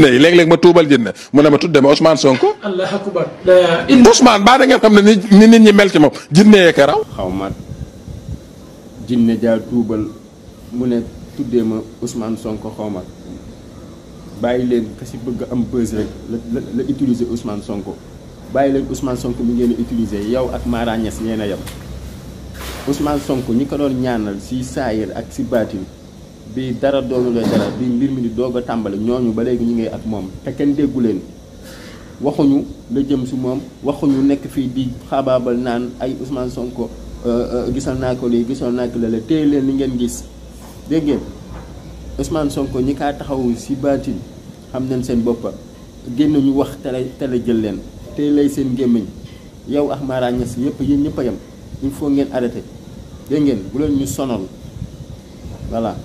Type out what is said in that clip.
léeg-léeg ma tuubal jinne mu ne ma tudde ma Ousmane Sonko. Allahu akbar. Ousmane baa da ngeen xam ne ni nit ñi mel ci moom jinne yee ka raw. xaw ma jinne jaa tuubal mu ne tuddee ma Ousmane Sonko xaw ma bàyyi leen ka si bëgg am buzz rek la utiliser Ousmane Sonko bàyyi leen Ousmane Sonko mi ngeen utiliser yow ak Mara Niass ñeen a yem Ousmane Sonko ñi ko doon ñaanal si saayir ak si baatin bi dara doonulee dara bi mbir mi di doog a tàmbali ñooñu ba léegi ñu ngi ak moom te kenn déggu leen waxuñu la jëm si moom waxuñu nekk fii di xaabaabal naan ay Ousmane Sonko gisal naa ko lii gisal naa ko la téye leen li ngeen gis dégg ngeen Ousmane Sonko ñi kaa taxaw si baatin xam nañ seen boppa génn ñu wax tele jël leen téye lay seen gémmiñ yow ak Mara Niass yëpp yéen ñëpp a yem il faut ngeen arrêté dégg ngeen bu leen ñu sonal voilà